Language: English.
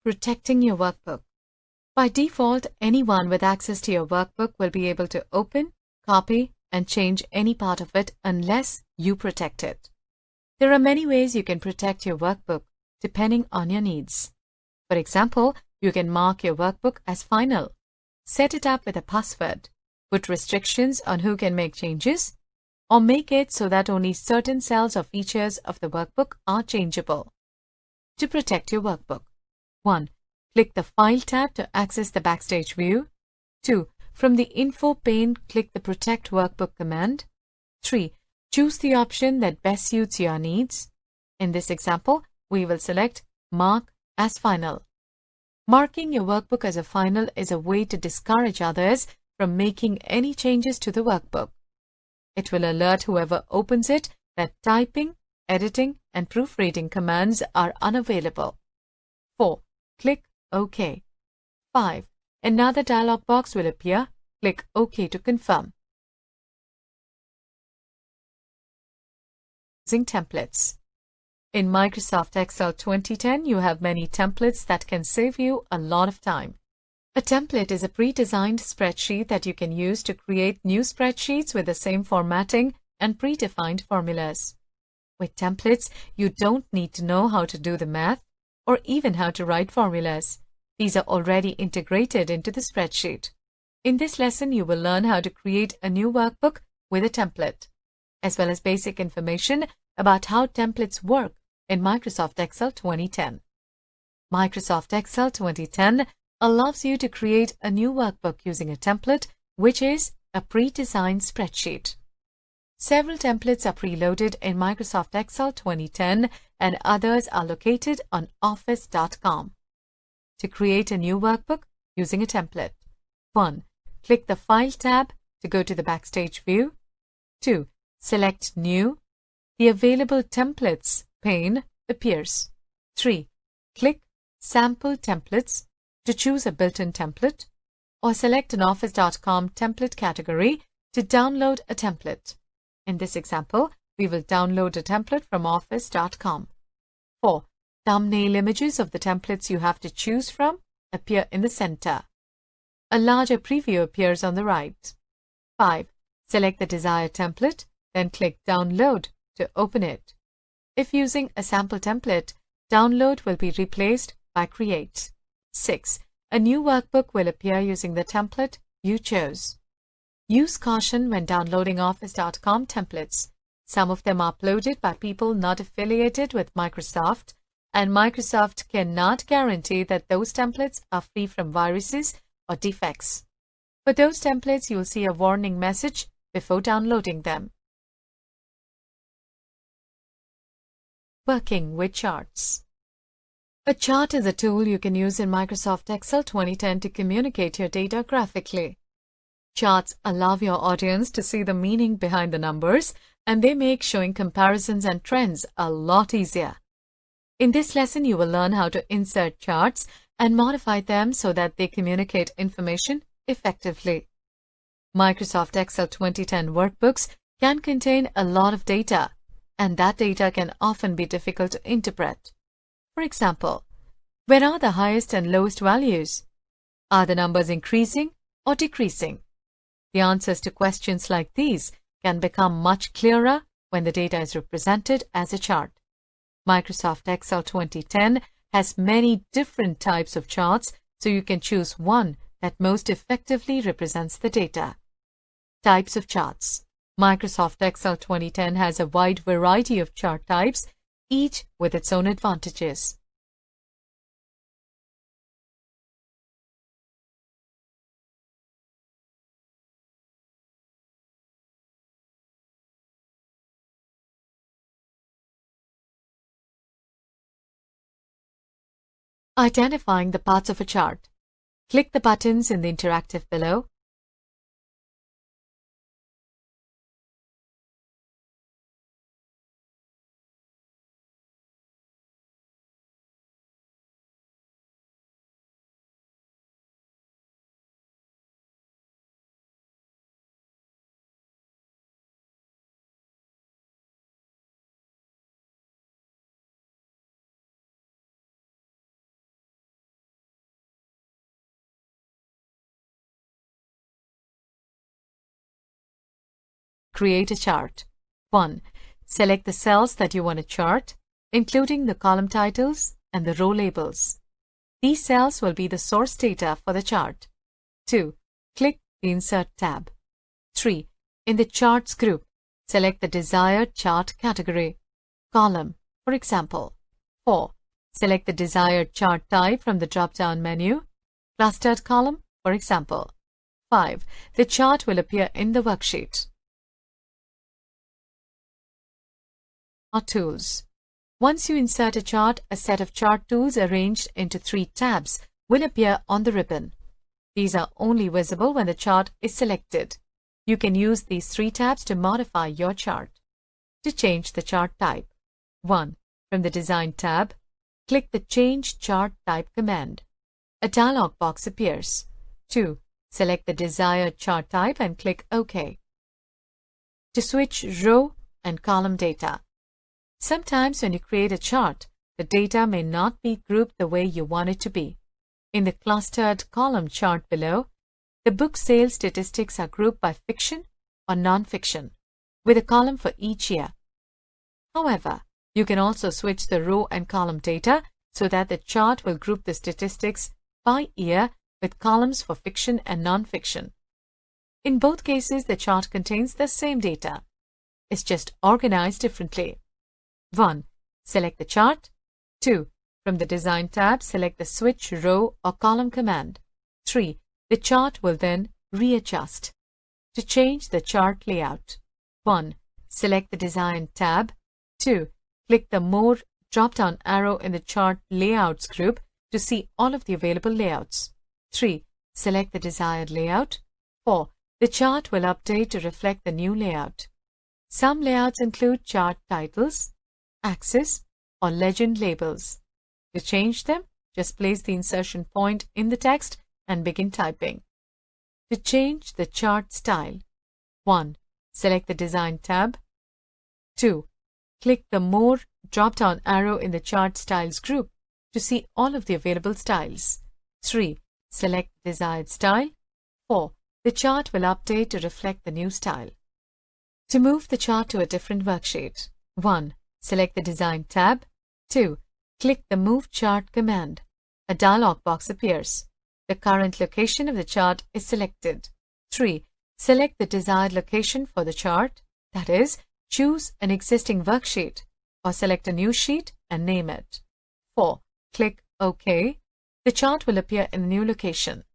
Protecting your workbook. By default, anyone with access to your workbook will be able to open, copy, and change any part of it unless you protect it. There are many ways you can protect your workbook, depending on your needs. For example, you can mark your workbook as final, set it up with a password, put restrictions on who can make changes, or make it so that only certain cells or features of the workbook are changeable. To protect your workbook. 1. Click the File tab to access the Backstage view. 2. From the Info pane, click the Protect Workbook command. 3. Choose the option that best suits your needs. In this example, we will select Mark as Final. Marking your workbook as a final is a way to discourage others from making any changes to the workbook. It will alert whoever opens it that typing, editing, and proofreading commands are unavailable. 4. Click OK. 5. Another dialog box will appear. Click OK to confirm. Using templates. In Microsoft Excel 2010, you have many templates that can save you a lot of time. A template is a pre-designed spreadsheet that you can use to create new spreadsheets with the same formatting and predefined formulas. With templates, you don't need to know how to do the math or even how to write formulas. These are already integrated into the spreadsheet. In this lesson, you will learn how to create a new workbook with a template, as well as basic information about how templates work in Microsoft Excel 2010. Microsoft Excel 2010 allows you to create a new workbook using a template, which is a pre-designed spreadsheet. Several templates are preloaded in Microsoft Excel 2010 and others are located on office.com. To create a new workbook using a template. 1. Click the File tab to go to the Backstage view. 2. Select New. The Available Templates pane appears. 3. Click Sample Templates to choose a built-in template, or select an Office.com template category to download a template. In this example, we will download a template from Office.com. 4. Thumbnail images of the templates you have to choose from appear in the center. A larger preview appears on the right. 5. Select the desired template, then click Download to open it. If using a sample template, Download will be replaced by Create. 6. A new workbook will appear using the template you chose. Use caution when downloading Office.com templates. Some of them are uploaded by people not affiliated with Microsoft, and Microsoft cannot guarantee that those templates are free from viruses or defects. For those templates, you will see a warning message before downloading them. Working with charts. A chart is a tool you can use in Microsoft Excel 2010 to communicate your data graphically. Charts allow your audience to see the meaning behind the numbers, and they make showing comparisons and trends a lot easier. In this lesson, you will learn how to insert charts and modify them so that they communicate information effectively. Microsoft Excel 2010 workbooks can contain a lot of data, and that data can often be difficult to interpret. For example, where are the highest and lowest values? Are the numbers increasing or decreasing? The answers to questions like these can become much clearer when the data is represented as a chart. Microsoft Excel 2010 has many different types of charts, so you can choose one that most effectively represents the data. Types of charts. Microsoft Excel 2010 has a wide variety of chart types, each with its own advantages. Identifying the parts of a chart. Click the buttons in the interactive below. create a chart. 1. Select the cells that you want to chart, including the column titles and the row labels. These cells will be the source data for the chart. 2. Click the Insert tab. 3. In the Charts group, select the desired chart category. Column, for example. 4. Select the desired chart type from the drop-down menu. Clustered column, for example. 5. The chart will appear in the worksheet. Chart tools. Once you insert a chart, a set of chart tools arranged into 3 tabs will appear on the ribbon. These are only visible when the chart is selected. You can use these 3 tabs to modify your chart. To change the chart type. 1. From the Design tab, click the Change Chart Type command. A dialog box appears. 2. Select the desired chart type and click OK. To switch row and column data. Sometimes when you create a chart, the data may not be grouped the way you want it to be. In the clustered column chart below, the book sales statistics are grouped by fiction or non-fiction, with a column for each year. However, you can also switch the row and column data so that the chart will group the statistics by year with columns for fiction and non-fiction. In both cases, the chart contains the same data. It's just organized differently. 1. Select the chart. 2. From the Design tab, select the Switch Row or Column command. 3. The chart will then readjust. To change the chart layout. 1. Select the Design tab. 2. Click the More drop-down arrow in the Chart Layouts group to see all of the available layouts. 3. Select the desired layout. 4. The chart will update to reflect the new layout. Some layouts include chart titles, axis, or legend labels. To change them, just place the insertion point in the text and begin typing. To change the chart style. 1. Select the Design tab. 2. Click the More drop-down arrow in the Chart Styles group to see all of the available styles. 3. Select the desired style. 4. The chart will update to reflect the new style. To move the chart to a different worksheet. 1. Select the Design tab. 2. Click the Move Chart command. A dialog box appears. The current location of the chart is selected. 3. Select the desired location for the chart, that is, choose an existing worksheet or select a new sheet and name it. 4. Click OK. The chart will appear in the new location.